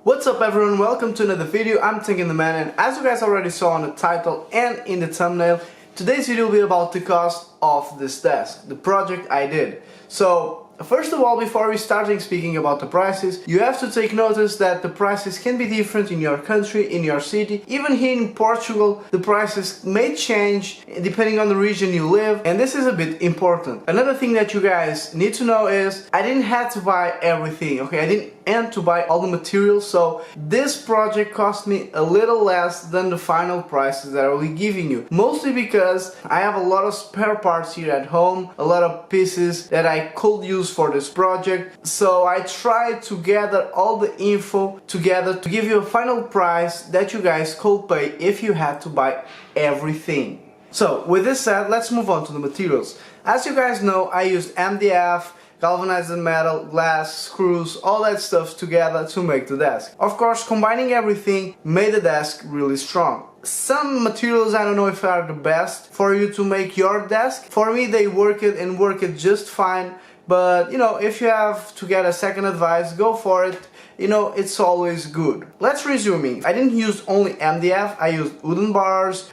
What's up everyone, welcome to another video. I'm Tankian the Man, and as you guys already saw on the title and in the thumbnail, today's video will be about the cost of this desk, the project I did. So first of all, before we start speaking about the prices, you have to take notice that the prices can be different in your country, in your city. Even here in Portugal, the prices may change depending on the region you live, and this is a bit important. Another thing that you guys need to know is I didn't have to buy everything, okay? I didn't have to buy all the materials, so this project cost me a little less than the final prices that I will be giving you. Mostly because I have a lot of spare parts here at home, a lot of pieces that I could use for this project, so I tried to gather all the info together to give you a final price that you guys could pay if you had to buy everything. So with this said, let's move on to the materials. As you guys know, I used MDF, galvanized metal, glass, screws, all that stuff together to make the desk. Of course, combining everything made the desk really strong. Some materials I don't know if are the best for you to make your desk. For me, they work it just fine. But you know, if you have to get a second advice, go for it. You know, it's always good. Let's resuming. I didn't use only MDF, I used wooden bars,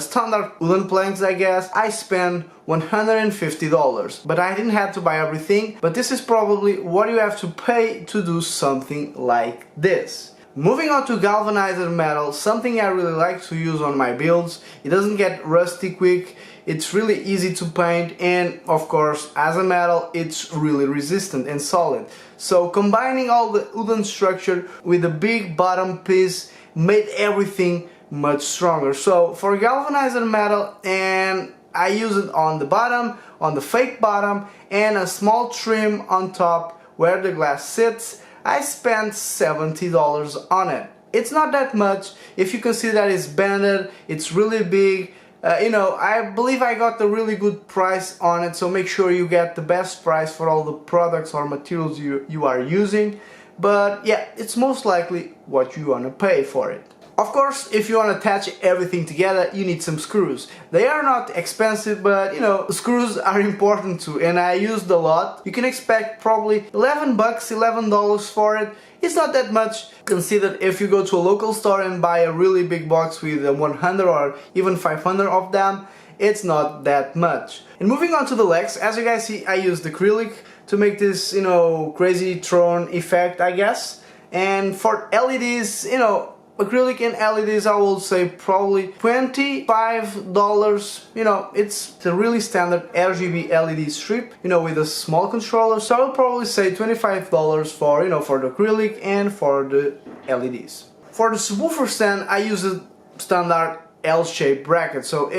standard wooden planks I guess. I spent $150, but I didn't have to buy everything, but this is probably what you have to pay to do something like this. Moving on to galvanized metal, something I really like to use on my builds. It doesn't get rusty quick, it's really easy to paint, and of course as a metal it's really resistant and solid. So combining all the wooden structure with a big bottom piece made everything much stronger. So for galvanized metal, and I use it on the bottom, on the fake bottom, and a small trim on top where the glass sits. I spent $70 on it. It's not that much if you can see that it's banded, it's really big. You know, I believe I got a really good price on it, so make sure you get the best price for all the products or materials you are using. But yeah, it's most likely what you want to pay for it. Of course, if you want to attach everything together, you need some screws. They are not expensive, but you know, screws are important too, and I used a lot. You can expect probably $11 for it. It's not that much. Consider if you go to a local store and buy a really big box with 100 or even 500 of them, it's not that much. And moving on to the legs, as you guys see, I used acrylic to make this, you know, crazy throne effect, I guess. And for LEDs, you know, acrylic and LEDs, I will say probably $25. You know, it's the really standard RGB LED strip, you know, with a small controller. So I'll probably say $25 for, you know, for the acrylic and for the LEDs. For the subwoofer stand, I use a standard L-shaped bracket, so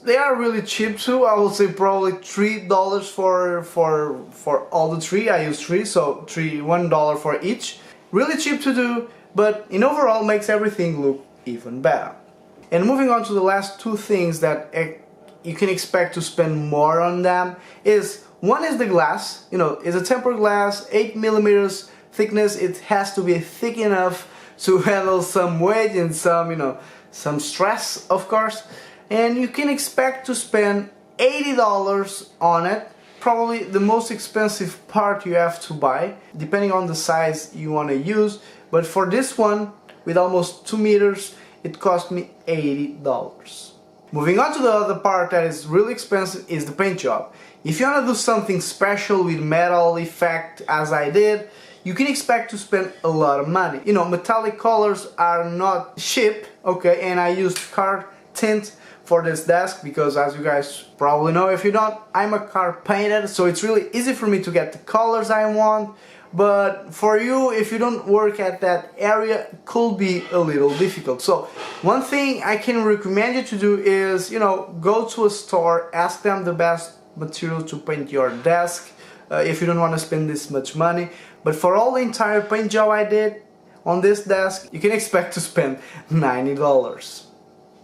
they are really cheap too. I will say probably $3 for all the three. I use three, so $1 for each. Really cheap to do, but in overall makes everything look even better. And moving on to the last two things that you can expect to spend more on them is, one is the glass. You know, it's a tempered glass, 8mm thickness. It has to be thick enough to handle some weight and some, you know, some stress, of course. And you can expect to spend $80 on it. Probably the most expensive part you have to buy, depending on the size you want to use. But for this one, with almost 2 meters, it cost me $80. Moving on to the other part that is really expensive is the paint job. If you want to do something special with metal effect as I did, you can expect to spend a lot of money. You know, metallic colors are not cheap, okay, and I used car tint for this desk because, as you guys probably know, if you don't, I'm a car painter, so it's really easy for me to get the colors I want. But for you, if you don't work at that area, it could be a little difficult. So one thing I can recommend you to do is, you know, go to a store, ask them the best material to paint your desk if you don't want to spend this much money. But for all the entire paint job I did on this desk, you can expect to spend $90.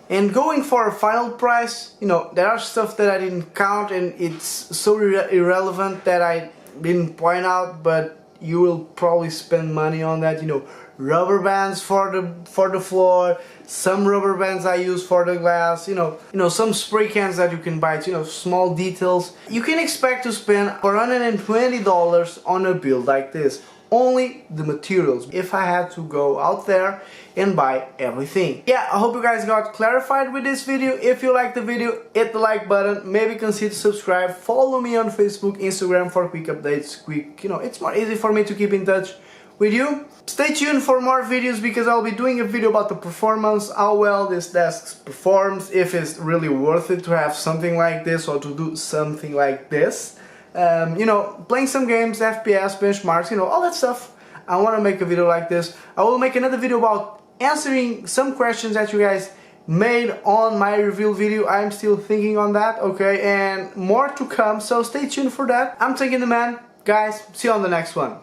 And going for a final price, you know, there are stuff that I didn't count and it's so irrelevant that I didn't point out, but you will probably spend money on that. You know, rubber bands for the floor, some rubber bands I use for the glass, you know, some spray cans that you can buy, you know, small details. You can expect to spend $420 on a build like this. only the materials if I had to go out there and buy everything. Yeah, I hope you guys got clarified with this video. If you liked the video, hit the like button, maybe consider subscribe, follow me on Facebook, Instagram for quick updates, it's more easy for me to keep in touch with you. Stay tuned for more videos because I'll be doing a video about the performance, how well this desk performs, if it's really worth it to have something like this or to do something like this. Playing some games, FPS, benchmarks, all that stuff. I want to make a video like this. I will make another video about answering some questions that you guys made on my reveal video. I'm still thinking on that, okay, and more to come, so stay tuned for that. I'm Tankian the Man. Guys, see you on the next one.